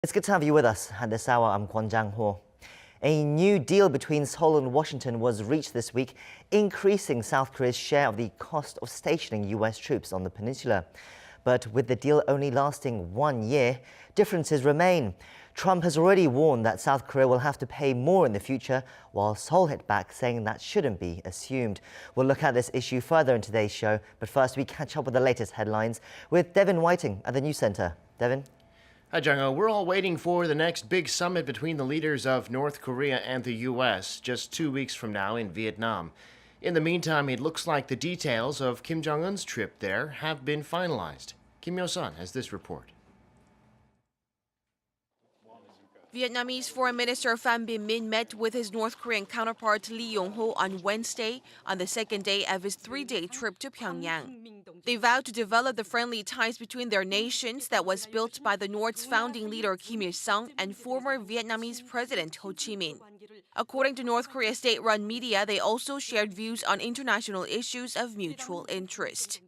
It's good to have you with us at this hour. I'm Kwon Jang-ho. A new deal between Seoul and Washington was reached this week, increasing South Korea's share of the cost of stationing US troops on the peninsula. But with the deal only lasting 1 year, differences remain. Trump has already warned that South Korea will have to pay more in the future, while Seoul hit back, saying that shouldn't be assumed. We'll look at this issue further in today's show, but first we catch up with the latest headlines with Devin Whiting at the News Center. Devin? Hi, Jung-ho. We're all waiting for the next big summit between the leaders of North Korea and the U.S. just 2 weeks from now in Vietnam. In the meantime, it looks like the details of Kim Jong-un's trip there have been finalized. Kim Yo-sun has this report. Vietnamese Foreign Minister Pham Binh Minh met with his North Korean counterpart Lee Yong-ho on Wednesday on the second day of his 3-day trip to Pyongyang. They vowed to develop the friendly ties between their nations that was built by the North's founding leader Kim Il-sung and former Vietnamese President Ho Chi Minh. According to North Korea's state-run media, they also shared views on international issues of mutual interest.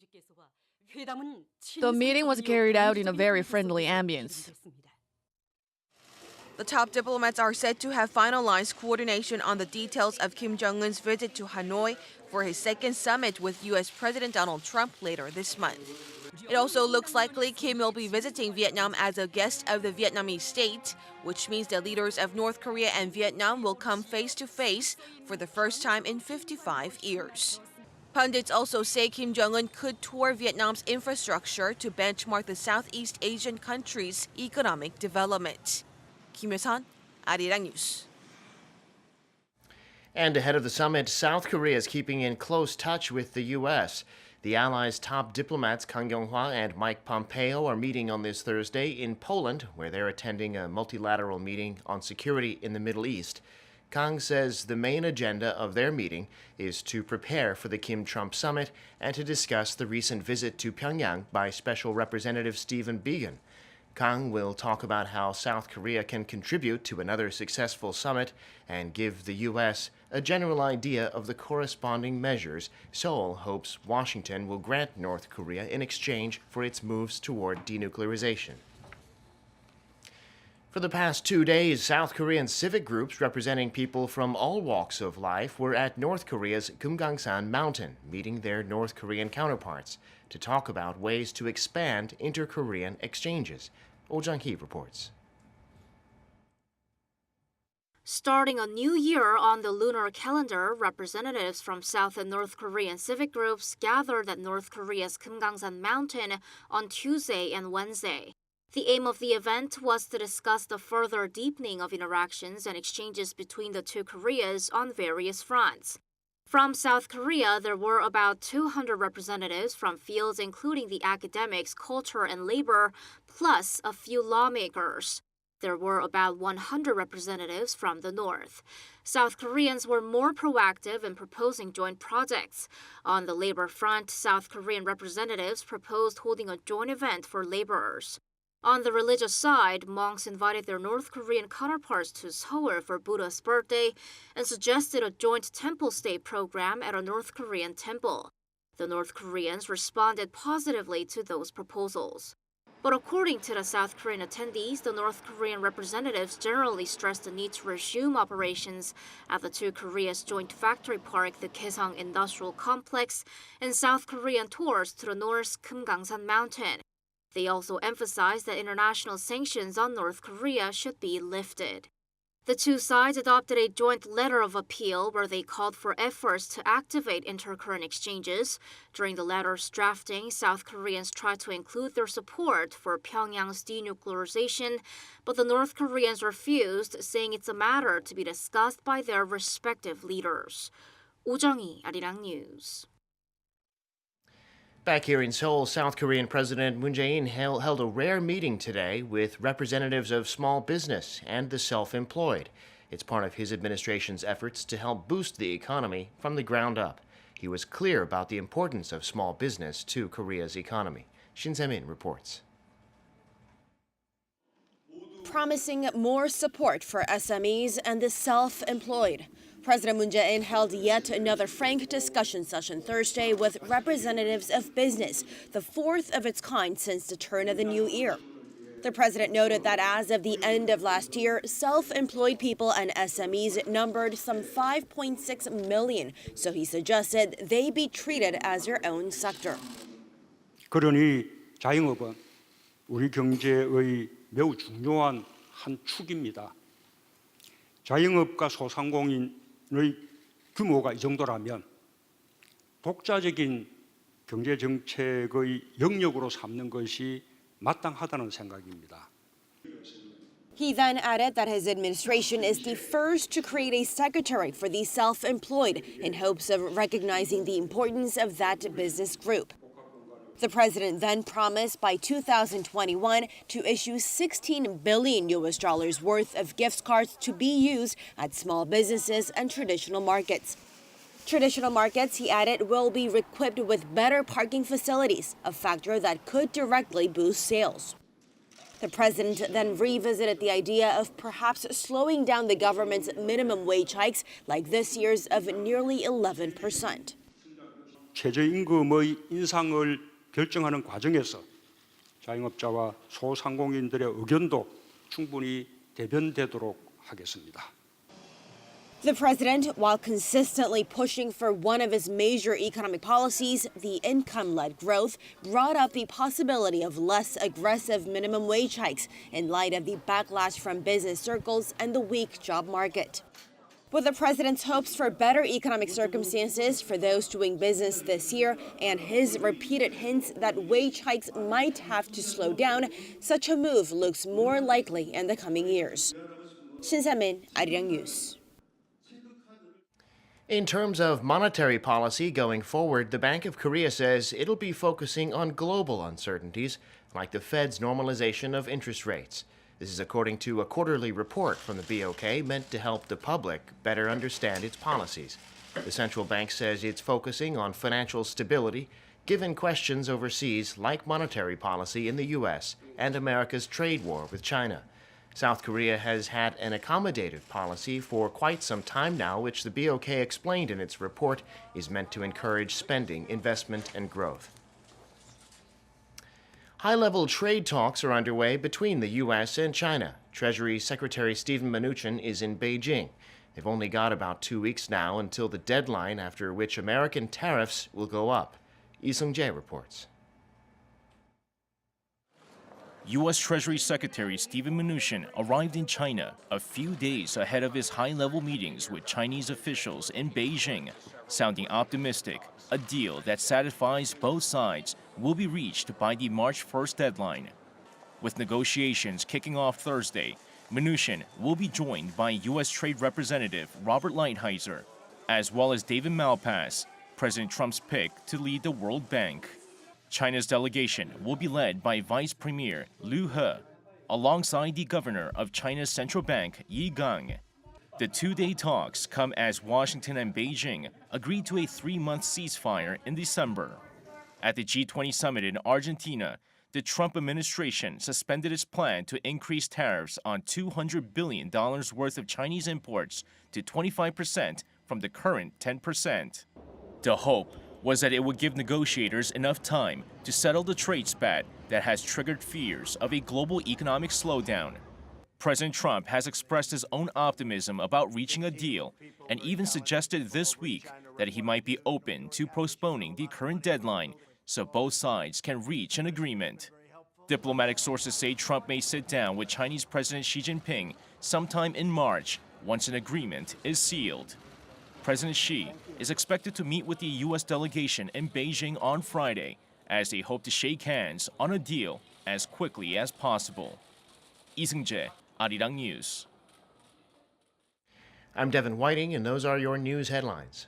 The meeting was carried out in a very friendly ambience. The top diplomats are said to have finalized coordination on the details of Kim Jong-un's visit to Hanoi for his second summit with U.S. President Donald Trump later this month. It also looks likely Kim will be visiting Vietnam as a guest of the Vietnamese state, which means the leaders of North Korea and Vietnam will come face-to-face for the first time in 55 years. Pundits also say Kim Jong-un could tour Vietnam's infrastructure to benchmark the Southeast Asian country's economic development. Kim Yo-sun, Arirang News. And ahead of the summit, South Korea is keeping in close touch with the U.S. The allies' top diplomats Kang Kyung-hwa and Mike Pompeo are meeting on this Thursday in Poland, where they're attending a multilateral meeting on security in the Middle East. Kang says the main agenda of their meeting is to prepare for the Kim-Trump summit and to discuss the recent visit to Pyongyang by Special Representative Stephen Biegun. Kang will talk about how South Korea can contribute to another successful summit and give the U.S. a general idea of the corresponding measures Seoul hopes Washington will grant North Korea in exchange for its moves toward denuclearization. For the past 2 days, South Korean civic groups representing people from all walks of life were at North Korea's Kumgangsan Mountain, meeting their North Korean counterparts to talk about ways to expand inter-Korean exchanges. Oh Jang-hee reports. Starting a new year on the lunar calendar, representatives from South and North Korean civic groups gathered at North Korea's Kumgangsan Mountain on Tuesday and Wednesday. The aim of the event was to discuss the further deepening of interactions and exchanges between the two Koreas on various fronts. From South Korea, there were about 200 representatives from fields including the academics, culture, and labor, plus a few lawmakers. There were about 100 representatives from the North. South Koreans were more proactive in proposing joint projects. On the labor front, South Korean representatives proposed holding a joint event for laborers. On the religious side, monks invited their North Korean counterparts to Seoul for Buddha's birthday and suggested a joint temple stay program at a North Korean temple. The North Koreans responded positively to those proposals. But according to the South Korean attendees, the North Korean representatives generally stressed the need to resume operations at the two Koreas' joint factory park, the Kaesong Industrial Complex, and South Korean tours to the North's Kumgangsan Mountain. They also emphasized that international sanctions on North Korea should be lifted. The two sides adopted a joint letter of appeal where they called for efforts to activate intercurrent exchanges. During the letter's drafting, South Koreans tried to include their support for Pyongyang's denuclearization, but the North Koreans refused, saying it's a matter to be discussed by their respective leaders. Oh Jang-hee, Arirang News. Back here in Seoul, South Korean President Moon Jae-in held a rare meeting today with representatives of small business and the self-employed. It's part of his administration's efforts to help boost the economy from the ground up. He was clear about the importance of small business to Korea's economy. Shin Se-min reports. Promising more support for SMEs and the self-employed. President Moon Jae-in held yet another frank discussion session Thursday with representatives of business, the fourth of its kind since the turn of the new year. The president noted that as of the end of last year, self-employed people and SMEs numbered some 5.6 million, so he suggested they be treated as their own sector. 그러니 자영업은 우리 경제의 매우 중요한 한 축입니다. 자영업과 소상공인의 규모가 이 정도라면 독자적인 경제 정책의 영역으로 삼는 것이 마땅하다는 생각입니다. He then added that his administration is the first to create a secretary for the self-employed in hopes of recognizing the importance of that business group. The president then promised by 2021 to issue $16 billion worth of gift cards to be used at small businesses and traditional markets. Traditional markets, he added, will be equipped with better parking facilities, a factor that could directly boost sales. The president then revisited the idea of perhaps slowing down the government's minimum wage hikes like this year's of nearly 11%. 최저임금의 인상을 결정하는 과정에서 자영업자와 소상공인들의 의견도 충분히 대변되도록 하겠습니다. The president, while consistently pushing for one of his major economic policies, the income-led growth, brought up the possibility of less aggressive minimum wage hikes in light of the backlash from business circles and the weak job market. With the president's hopes for better economic circumstances for those doing business this year and his repeated hints that wage hikes might have to slow down, such a move looks more likely in the coming years. Shin Se-min, Arirang News. In terms of monetary policy going forward, the Bank of Korea says it'll be focusing on global uncertainties, like the Fed's normalization of interest rates. This is according to a quarterly report from the BOK meant to help the public better understand its policies. The central bank says it's focusing on financial stability, given questions overseas like monetary policy in the U.S. and America's trade war with China. South Korea has had an accommodative policy for quite some time now, which the BOK explained in its report is meant to encourage spending, investment, and growth. High-level trade talks are underway between the U.S. and China. Treasury Secretary Steven Mnuchin is in Beijing. They've only got about 2 weeks now until the deadline after which American tariffs will go up. Lee Sung-jae reports. U.S. Treasury Secretary Steven Mnuchin arrived in China a few days ahead of his high-level meetings with Chinese officials in Beijing, sounding optimistic a deal that satisfies both sides will be reached by the March 1st deadline. With negotiations kicking off Thursday, Mnuchin will be joined by U.S. Trade Representative Robert Lighthizer, as well as David Malpass, President Trump's pick to lead the World Bank. China's delegation will be led by Vice Premier Liu He, alongside the governor of China's central bank, Yi Gang. The two-day talks come as Washington and Beijing agreed to a 3-month ceasefire in December. At the G20 summit in Argentina, the Trump administration suspended its plan to increase tariffs on $200 billion worth of Chinese imports to 25% from the current 10%. The hope was that it would give negotiators enough time to settle the trade spat that has triggered fears of a global economic slowdown. President Trump has expressed his own optimism about reaching a deal and even suggested this week that he might be open to postponing the current deadline so both sides can reach an agreement. Diplomatic sources say Trump may sit down with Chinese President Xi Jinping sometime in March once an agreement is sealed. President Xi is expected to meet with the U.S. delegation in Beijing on Friday as they hope to shake hands on a deal as quickly as possible. Lee Sung-jae, Arirang News. I'm Devin Whiting, and those are your news headlines.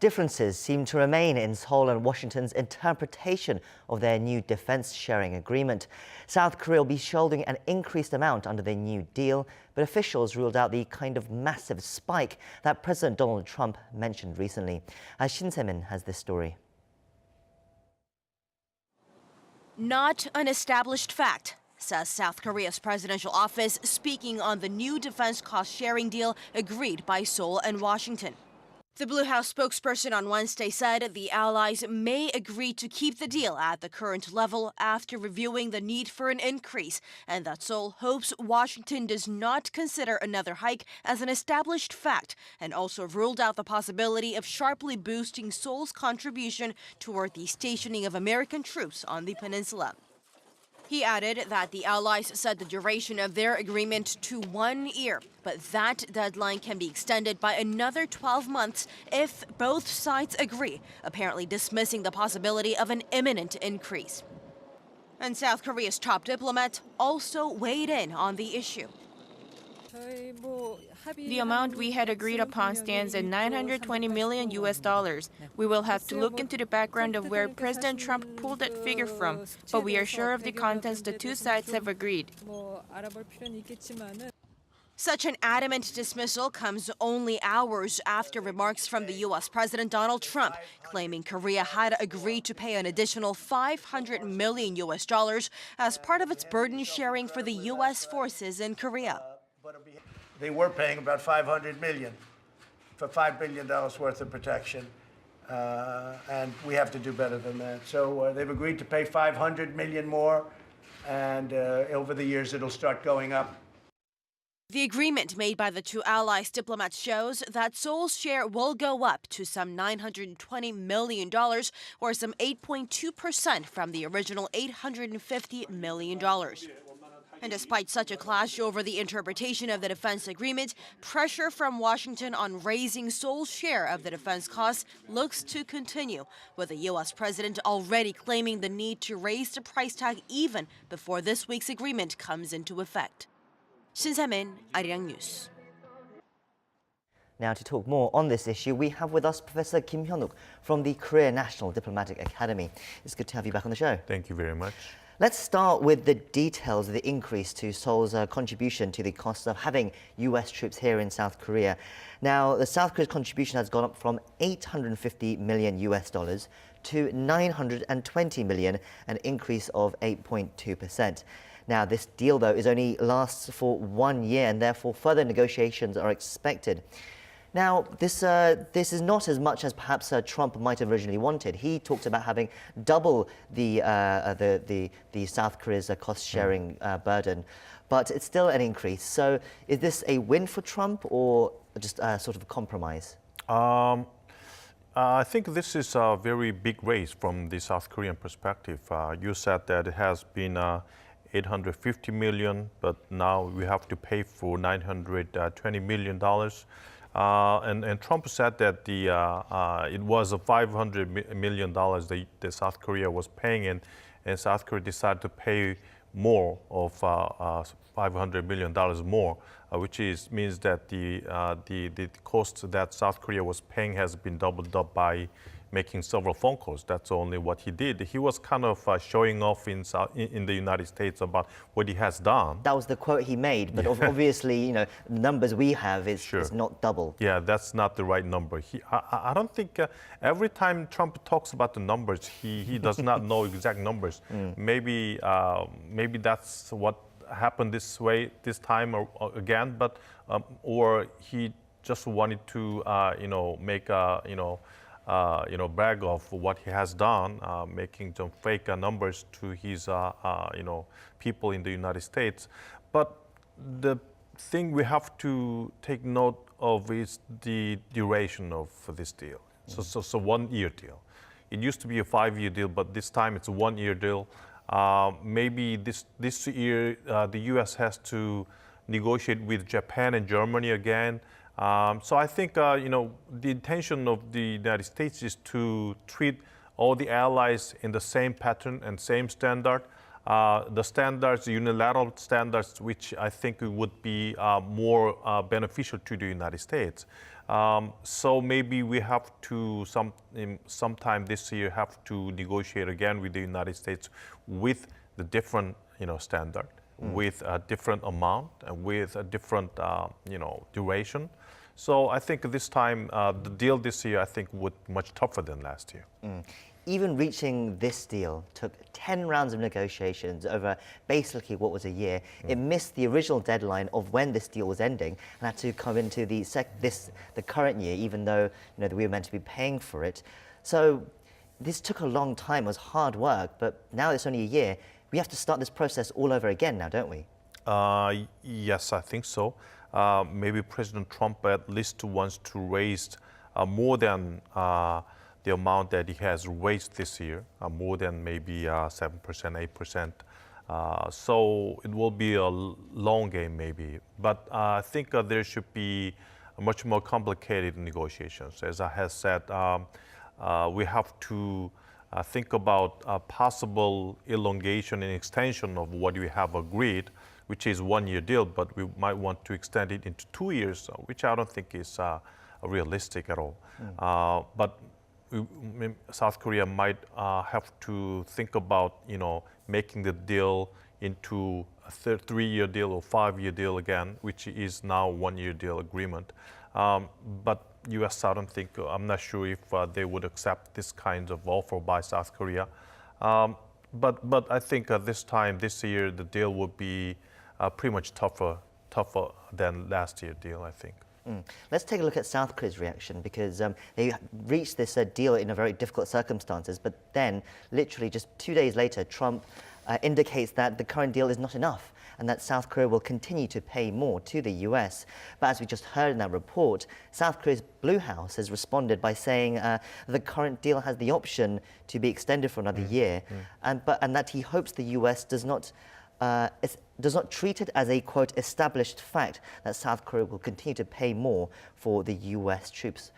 Differences seem to remain in Seoul and Washington's interpretation of their new defense-sharing agreement. South Korea will be shouldering an increased amount under their new deal, but officials ruled out the kind of massive spike that President Donald Trump mentioned recently. Shin Se-min has this story. Not an established fact. says South Korea's presidential office, speaking on the new defense cost-sharing deal agreed by Seoul and Washington. The Blue House spokesperson on Wednesday said the allies may agree to keep the deal at the current level after reviewing the need for an increase, and that Seoul hopes Washington does not consider another hike as an established fact, and also ruled out the possibility of sharply boosting Seoul's contribution toward the stationing of American troops on the peninsula. He added that the allies set the duration of their agreement to 1 year, but that deadline can be extended by another 12 months if both sides agree, apparently dismissing the possibility of an imminent increase. And South Korea's top diplomat also weighed in on the issue. The amount we had agreed upon stands at $920 million. We will have to look into the background of where President Trump pulled that figure from, but we are sure of the contents the two sides have agreed. Such an adamant dismissal comes only hours after remarks from the U.S. President Donald Trump claiming Korea had agreed to pay an additional $500 million as part of its burden sharing for the U.S. forces in Korea. They were paying about $500 million for $5 billion worth of protection, and we have to do better than that. So they've agreed to pay $500 million more, and over the years it'll start going up. The agreement made by the two allies' diplomats shows that Seoul's share will go up to some $920 million, or some 8.2% from the original $850 million. And despite such a clash over the interpretation of the defense agreement, pressure from Washington on raising Seoul's share of the defense costs looks to continue, with the U.S. president already claiming the need to raise the price tag even before this week's agreement comes into effect. Shin Se-min, Arirang News. Now, to talk more on this issue, we have with us Professor Kim Hyun-wook from the Korea National Diplomatic Academy. It's good to have you back on the show. Thank you very much. Let's start with the details of the increase to Seoul's contribution to the cost of having U.S. troops here in South Korea. Now, the South Korea's contribution has gone up from $850 million to $920 million, an increase of 8.2%. Now, this deal, though, only lasts for 1 year, and therefore further negotiations are expected. Now, this is not as much as perhaps Trump might have originally wanted. He talked about having double the South Korea's cost-sharing burden, but it's still an increase. So, is this a win for Trump or just a sort of a compromise? I think this is a very big raise from the South Korean perspective. You said that it has been $850 million, but now we have to pay for $920 million. And Trump said that it was a $500 million that South Korea was paying, and South Korea decided to pay more of $500 million more, which means that the cost that South Korea was paying has been doubled up by making several phone calls. That's only what he did. He was kind of showing off in the United States about what he has done. That was the quote he made, but obviously, you know, the numbers we have is not double. Yeah, that's not the right number. I don't think every time Trump talks about the numbers, he does not know exact numbers. Maybe that's what happened this time again, but or he just wanted to make brag of what he has done, making some fake numbers to his people in the United States. But the thing we have to take note of is the duration of this deal. So 1 year deal. It used to be a 5-year deal, but this time it's a 1 year deal. Maybe this year the U.S. has to negotiate with Japan and Germany again. So I think the intention of the United States is to treat all the allies in the same pattern and same standard. The standards, unilateral standards, which I think would be more beneficial to the United States. So maybe we have to sometime this year have to negotiate again with the United States with the different standard, with a different amount and with a different duration. So I think this time, the deal this year, I think, would be much tougher than last year. Even reaching this deal took 10 rounds of negotiations over basically what was a year. It missed the original deadline of when this deal was ending and had to come into the current year, even though we were meant to be paying for it. So this took a long time. It was hard work, but now it's only a year. We have to start this process all over again now, don't we? Yes, I think so. Maybe President Trump at least wants to raise more than the amount that he has raised this year, more than maybe 7%, 8%. So it will be a long game maybe. But I think there should be much more complicated negotiations. As I have said, we have to think about a possible elongation and extension of what we have agreed, which is 1 year deal, but we might want to extend it into 2 years, which I don't think is realistic at all. But South Korea might have to think about, making the deal into a 3-year deal or 5-year deal again, which is now 1 year deal agreement. But U.S. I'm not sure if they would accept this kind of offer by South Korea. But I think this year, the deal would be pretty much tougher than last year's deal, I think. Let's take a look at South Korea's reaction, because they reached this deal in a very difficult circumstances, but then literally just 2 days later, Trump indicates that the current deal is not enough and that South Korea will continue to pay more to the US. But as we just heard in that report, South Korea's Blue House has responded by saying the current deal has the option to be extended for another year, and that he hopes the US does not treat it as a, quote, established fact that South Korea will continue to pay more for the US troops.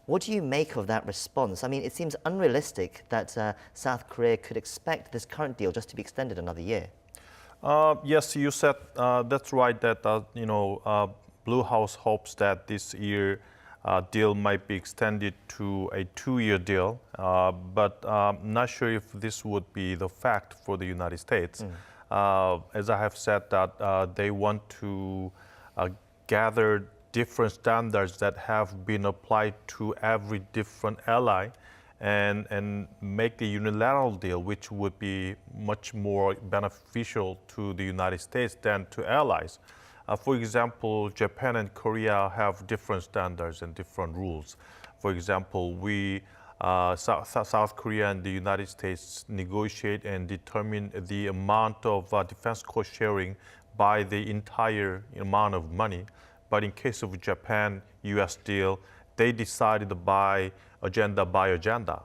What do you make of that response? I mean, it seems unrealistic that South Korea could expect this current deal just to be extended another year. Yes, you said that's right, that Blue House hopes that this year deal might be extended to a 2-year deal, but I'm not sure if this would be the fact for the United States. As I have said, that they want to gather different standards that have been applied to every different ally and make a unilateral deal, which would be much more beneficial to the United States than to allies. For example, Japan and Korea have different standards and different rules. For example, South Korea and the United States negotiate and determine the amount of defense cost sharing by the entire amount of money. But in case of Japan, US deal, they decided by agenda.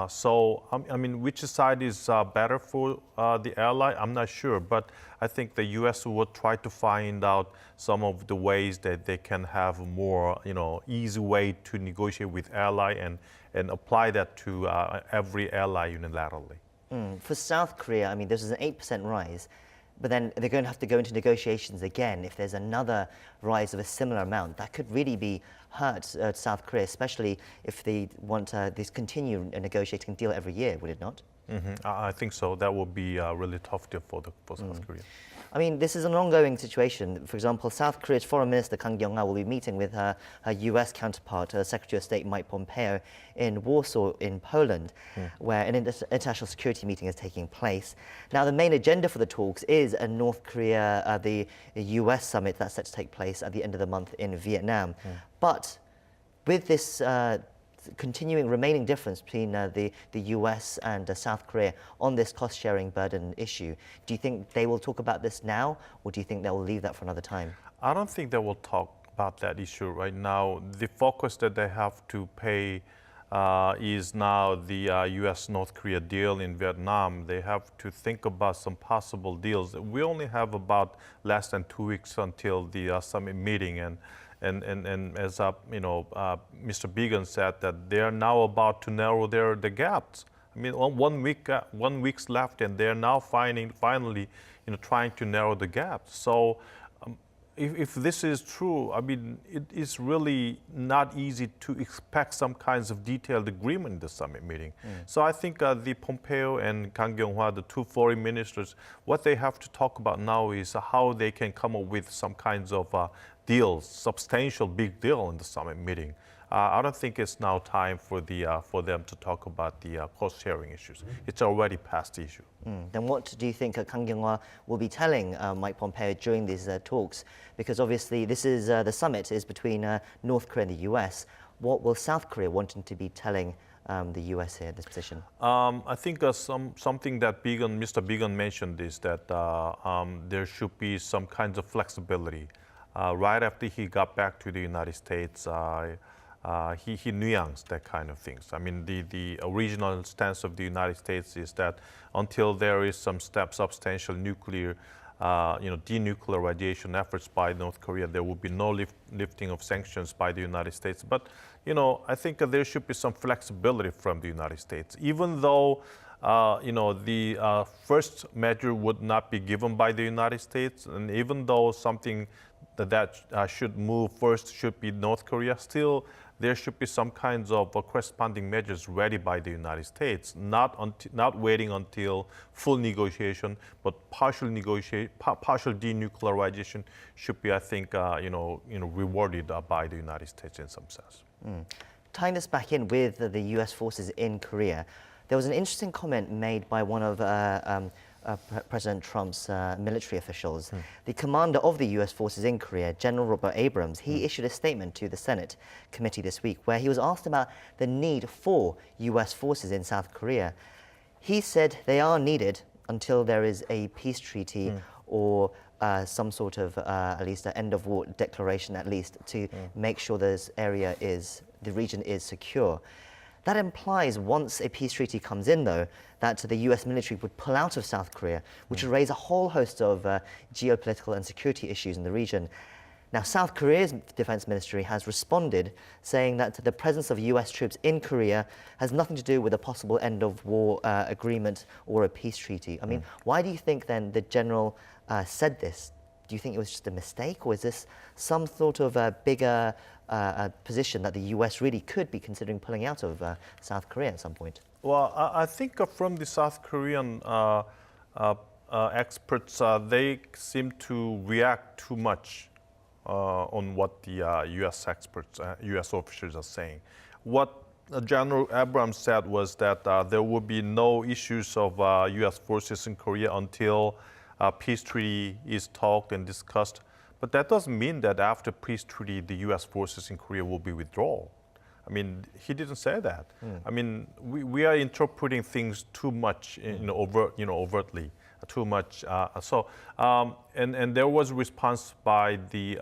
So, I mean, which side is better for the ally? I'm not sure, but I think the US will try to find out some of the ways that they can have more, easy way to negotiate with ally and apply that to every ally unilaterally. For South Korea, I mean, this is an 8% rise, but then they're going to have to go into negotiations again if there's another rise of a similar amount. That could really be hurt South Korea, especially if they want this continue negotiating deal every year, would it not? I think so. That would be a really tough deal for South Korea. I mean, this is an ongoing situation. For example, South Korea's Foreign Minister Kang will be meeting with her US counterpart, Secretary of State Mike Pompeo, in Warsaw in Poland, where an international security meeting is taking place. Now, the main agenda for the talks is North Korea, the US summit that's set to take place at the end of the month in Vietnam. But with this continuing remaining difference between the US and South Korea on this cost-sharing burden issue, do you think they will talk about this now, or do you think they will leave that for another time? I don't think they will talk about that issue right now. The focus that they have to pay is now the US-North Korea deal in Vietnam. They have to think about some possible deals. We only have about less than 2 weeks until the summit meeting, and as Mr. Began said, that they are now about to narrow the gaps. I mean, 1 week's left, and they are now finally, trying to narrow the gaps. So, if this is true, I mean, it is really not easy to expect some kinds of detailed agreement in the summit meeting. So I think the Pompeo and Kang the two foreign ministers, what they have to talk about now is how they can come up with some kinds of substantial big deal in the summit meeting. I don't think it's now time for them to talk about the cost-sharing issues. It's already past the issue. Then what do you think Kang Kyung-hwa will be telling Mike Pompeo during these talks? Because obviously this is the summit is between North Korea and the US. What will South Korea wanting to be telling the US here, this position? I think something that Mr. Began mentioned is that there should be some kinds of flexibility. Right after he got back to the United States, he nuanced that kind of things. I mean, the original stance of the United States is that until there is some substantial nuclear, denuclearization efforts by North Korea, there will be no lifting of sanctions by the United States. But, I think there should be some flexibility from the United States, even though, the first measure would not be given by the United States, and even though something that should move first should be North Korea, still there should be some kinds of corresponding measures ready by the United States, not waiting until full negotiation, but partial denuclearization should be, I think, rewarded by the United States in some sense. Tying this back in with the US forces in Korea, there was an interesting comment made by one of President Trump's military officials. The commander of the US forces in Korea, General Robert Abrams, he issued a statement to the Senate committee this week where he was asked about the need for US forces in South Korea. He said they are needed until there is a peace treaty or some sort of at least an end of war declaration, at least to make sure the region is secure. That implies once a peace treaty comes in, though, that the US military would pull out of South Korea, which would raise a whole host of geopolitical and security issues in the region. Now, South Korea's defense ministry has responded, saying that the presence of US troops in Korea has nothing to do with a possible end of war agreement or a peace treaty. I mean, why do you think then the general said this? Do you think it was just a mistake, or is this some sort of a bigger position that the US really could be considering pulling out of South Korea at some point? Well, I think from the South Korean experts, they seem to react too much on what the US experts, US officials are saying. What General Abrams said was that there would be no issues of US forces in Korea until peace treaty is talked and discussed. But that doesn't mean that after peace treaty, the U.S. forces in Korea will be withdrawn. I mean, he didn't say that. I mean, we are interpreting things too much, overtly, too much. And there was a response by the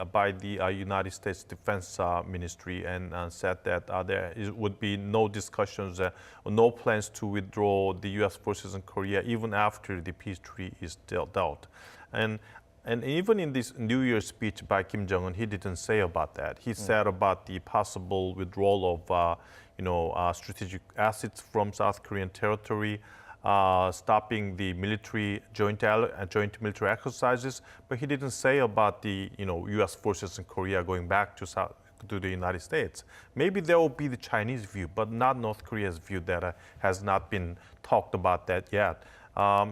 United States Defense Ministry and said that there would be no discussions, no plans to withdraw the U.S. forces in Korea even after the peace treaty is dealt out. And even in this New Year's speech by Kim Jong-un, he didn't say about that. He said about the possible withdrawal of, strategic assets from South Korean territory, stopping the joint military exercises, but he didn't say about the, U.S. forces in Korea going back to the United States. Maybe there will be the Chinese view, but not North Korea's view that has not been talked about that yet.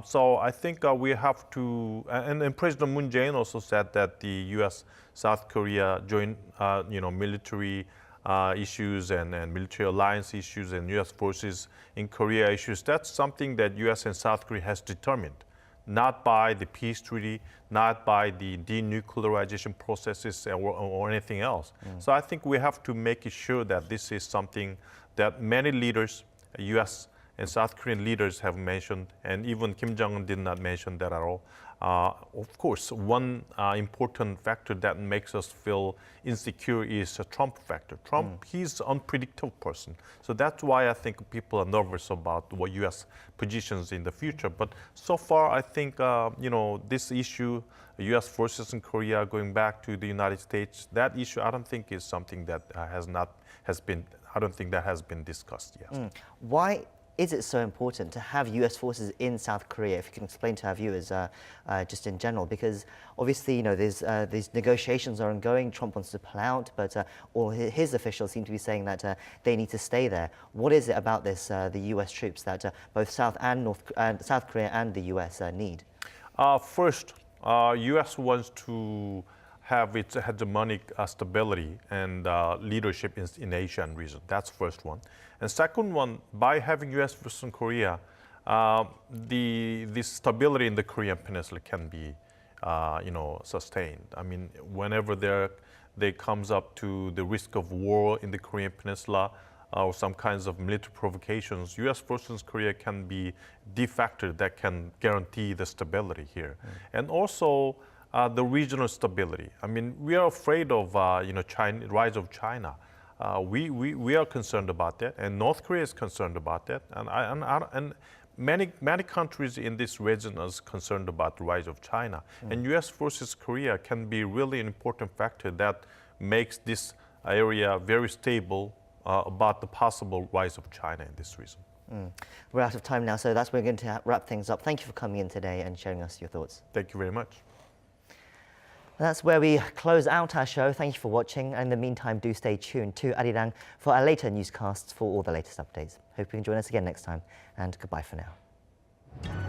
So I think we have to, and President Moon Jae-in also said that the U.S.-South Korea joint, military issues and military alliance issues and U.S. forces in Korea issues, that's something that U.S. and South Korea has determined, not by the peace treaty, not by the denuclearization processes or anything else. So I think we have to make sure that this is something that many leaders, U.S. and South Korean leaders have mentioned, and even Kim Jong-un did not mention that at all. Of course, one important factor that makes us feel insecure is a Trump factor. Trump, he's an unpredictable person. So that's why I think people are nervous about what U.S. positions in the future. But so far, I think, this issue, U.S. forces in Korea going back to the United States, that issue, I don't think is something that has been discussed yet. Why is it so important to have U.S. forces in South Korea? If you can explain to our viewers just in general, because obviously, there's these negotiations are ongoing. Trump wants to pull out, but all his officials seem to be saying that they need to stay there. What is it about this, the U.S. troops that both South Korea and the U.S. need? First, U.S. wants to have its hegemonic stability and leadership in Asian region. That's first one. And second one, by having U.S. versus Korea, the stability in the Korean Peninsula can be, sustained. I mean, whenever there comes up to the risk of war in the Korean Peninsula or some kinds of military provocations, U.S. versus Korea can be de facto that can guarantee the stability here, and also the regional stability. I mean, we are afraid of China, rise of China. We are concerned about that, and North Korea is concerned about that, and many countries in this region are concerned about the rise of China. And U.S. versus Korea can be really an important factor that makes this area very stable about the possible rise of China in this region. We're out of time now, so that's where we're going to wrap things up. Thank you for coming in today and sharing us your thoughts. Thank you very much. That's where we close out our show. Thank you for watching. And in the meantime, do stay tuned to Arirang for our later newscasts for all the latest updates. Hope you can join us again next time. And goodbye for now.